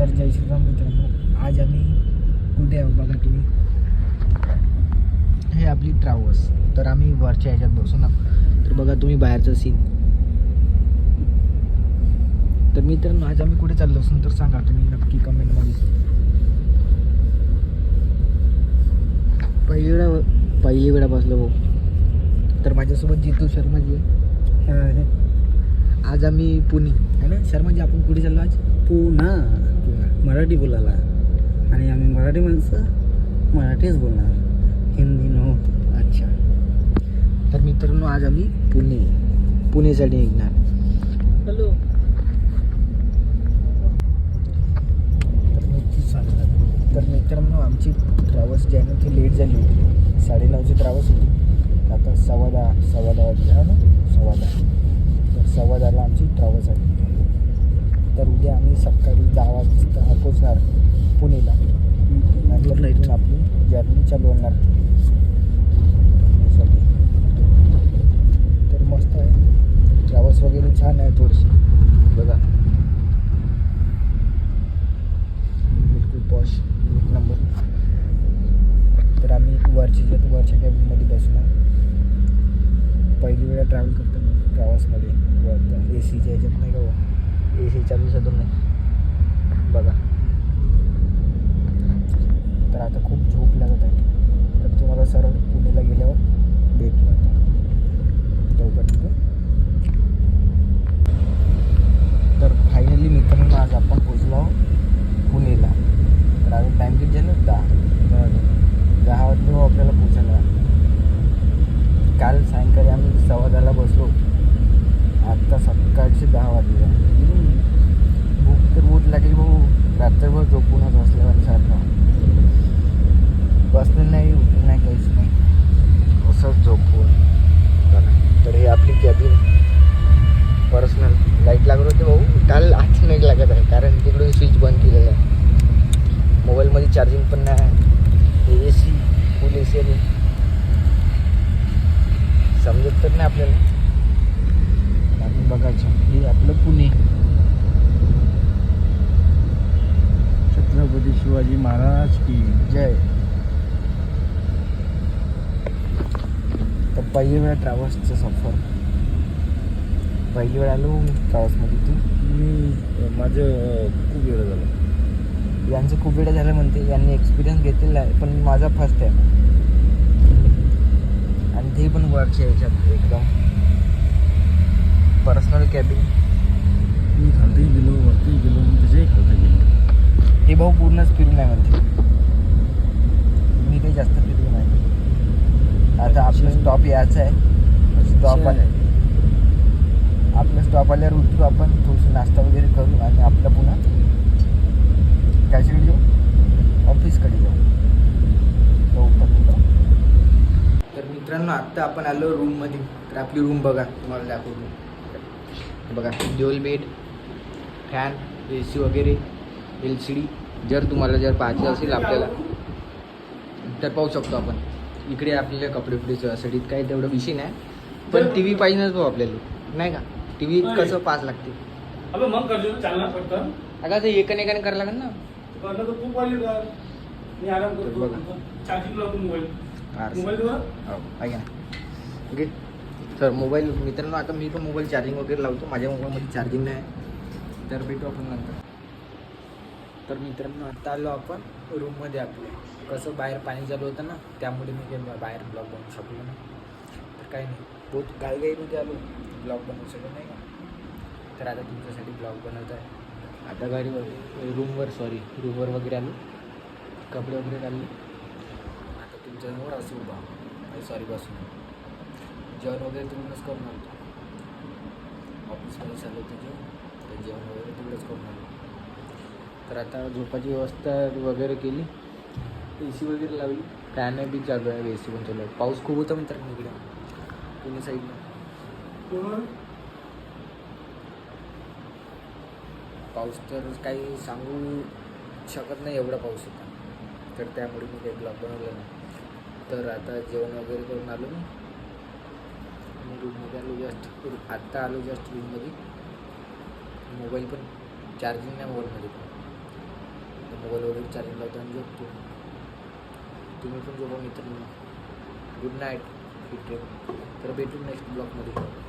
तर जय श्रीराम मित्रांनो, आज आम्ही कुठे आहो बघा तुम्ही. हे आपली ट्रॅव्हल्स. तर आम्ही वरच्या ह्याच्यात बसू ना. तर बघा तुम्ही बाहेरचा सीन. तर मित्रांनो, आज आम्ही कुठे चाललो असून तर सांगा तुम्ही नक्की कमेंटमध्ये. पहिली वेळा बसलो भाऊ. तर माझ्यासोबत जितू शर्माजी आहे. आज आम्ही पुणे आहे ना शर्माजी. आपण कुठे चाललो आज? पुन्हा मराठी बोलायला. आणि आम्ही मराठी माणसं मराठीच बोलणार, हिंदी नो. अच्छा. तर मित्रांनो, आज आम्ही पुणेसाठी निघणार. हॅलो. तर मित्रांनो, आमची ट्रॅव्हल्स जी आहे ना ती लेट झाली होती. 9:30ची ट्रॅव्हल्स होती. आता 10:15 वाजले हा ना. 10:15. तर 10:15ला आमची ट्रॅव्हल्स आली. तर उद्या आम्ही सकाळी 10 वाजता पोचणार पुणेला. नंतर इथून आपली जर्नी चालू होणार. तर मस्त आहे. ट्रॅव्हल्स वगैरे छान आहे थोडीशी बघा. बिलकुल पॉश, एक नंबर. तर आम्ही वरच्या कॅबिनमध्ये बसणार. पहिली वेळा ट्रॅव्हल करतो मी ट्रॅव्हल्समध्ये. वर एसीच्या ह्याच्यात नाही का, एसी चालू सदून नाही बघा. तर आता खूप झोप लागत आहे. तर तुम्हाला सरळ पुणेला गेल्यावर भेटू तोपर्यंत. तर फायनली मित्रांनो, आज आपण पोचलो पुणेला. तर आम्ही टाईम किती झालं? 10 वाजले आपल्याला पोचायला. काल सायंकाळी आम्ही 10:15ला बसलो. आत्ता सकाळचे 10 वाजले. भूक तर बहुत लागली भाऊ. रात्रभर झोपूनच असल्यासारखं. बसलं नाही, उठलं नाही, काहीच नाही, असंच झोपून. तर हे आपली कॅबिन पर्सनल. लाईट लागत होते भाऊ. काल आज नाही लागत आहे कारण तिकडून स्विच बंद केलेलं आहे. मोबाईलमध्ये चार्जिंग पण नाही. ए सी फुल ए सी आली. समजत तर नाही आपल्याला. आपण बघायचं. हे आपलं पुणे. छत्रपती शिवाजी महाराज की जय. तर पहिली वेळा ट्रॅव्हल्सचं सफर. पहिली वेळ आलो ट्रॅव्हल्समध्ये. तू? माझं खूप वेळ झालं. यांचं खूप वेळ झालं म्हणते. यांनी एक्सपिरियन्स घेतलेला आहे, पण माझा फर्स्ट टाईम. आणि ते पण वरच्या ह्याच्यात एकदम पर्सनल कॅबिन. मी खालती गेलो, वरती गेलो, मी त्याच्याही खालती गेलो. हे भाऊ पूर्णच फिरून आहे म्हणते. मी काही जास्त फिरलो नाही. आता आपलं स्टॉप यायचं आहे. स्टॉप आहे. आपलं स्टॉप आल्यावर उतरू आपण. थोडंसं नाश्ता वगैरे करू आणि आपलं पुन्हा कायच्याकडे जाऊ? ऑफिसकडे जाऊ. तर मित्रांनो, आत्ता आपण आलो रूममध्ये. तर आपली रूम बघा, तुम्हाला दाखवतो. बघा, ड्युअल बेड, फॅन, ए सी वगैरे, LCD. जर तुम्हाला पाहायचं असेल आपल्याला तर पाहू शकतो आपण. इकडे आपल्याला कपडे धुवायसाठी काही तेवढं विषय नाही. पण टी व्ही पाहिजेच भाऊ आपल्याला, नाही का? टी व्ही कसं पास लागते. मग करतो चालणार फक्त. अगं ते एकाने करायला लागेल ना. करणार तर खूप वाजले का? मी आराम करतो. चार्जिंग लावतो मोबाईल. मोबाईलवर हो, ऐका ना. ओके. तर मोबाईल मित्रांनो, आता मी पण मोबाईल चार्जिंग वगैरे लावतो. माझ्या मोबाईलमध्ये चार्जिंग नाही. तर भेटू आपण नंतर. तर मित्रांनो, आता आलो आपण रूममध्ये. आपल्या कसं बाहेर पाणी चालू होतं ना, त्यामुळे मी काही बाहेर ब्लॉग बनवू शकलो ना. तर काही नाही, बहुत गाईमध्ये आलो ब्लॉग बनवू शकलो नाही का. तर आता तुमच्यासाठी ब्लॉग बनवत आहे. आता रूमवर वगैरे आलो. कपडे वगैरे घालले. आता तुमच्याजवळ असं उभा बसून जेवण वगैरे तिकडूनच करून आलो. ऑफिसमध्ये चालू होतं जेवण. तर जेवण वगैरे तिकडेच करून आलो. तर आता झोपाची व्यवस्था वगैरे केली. AC वगैरे लावली. फॅन बी चालू आहे, AC पण चालू आहे. पाऊस खूप होता मित्रांनो इकडे पुणे साईडला. पाऊस तर काही सांगू शकत नाही, एवढा पाऊस होता. तर त्यामुळे मी काही ब्लॉग बनवलं नाही. तर आता जेवण वगैरे करून आलो मी. रूममध्ये आलो जस्ट. आत्ता आलो जस्ट रूममध्ये. मोबाईल पण चार्जिंग नाही मोबाईलमध्ये पण. मोबाईल वगैरे चार्जिंग लावतो आणि झोपतो. तुम्ही पण झोपा मित्रांनो. Good night. तर भेटू नेक्स्ट ब्लॉगमध्ये.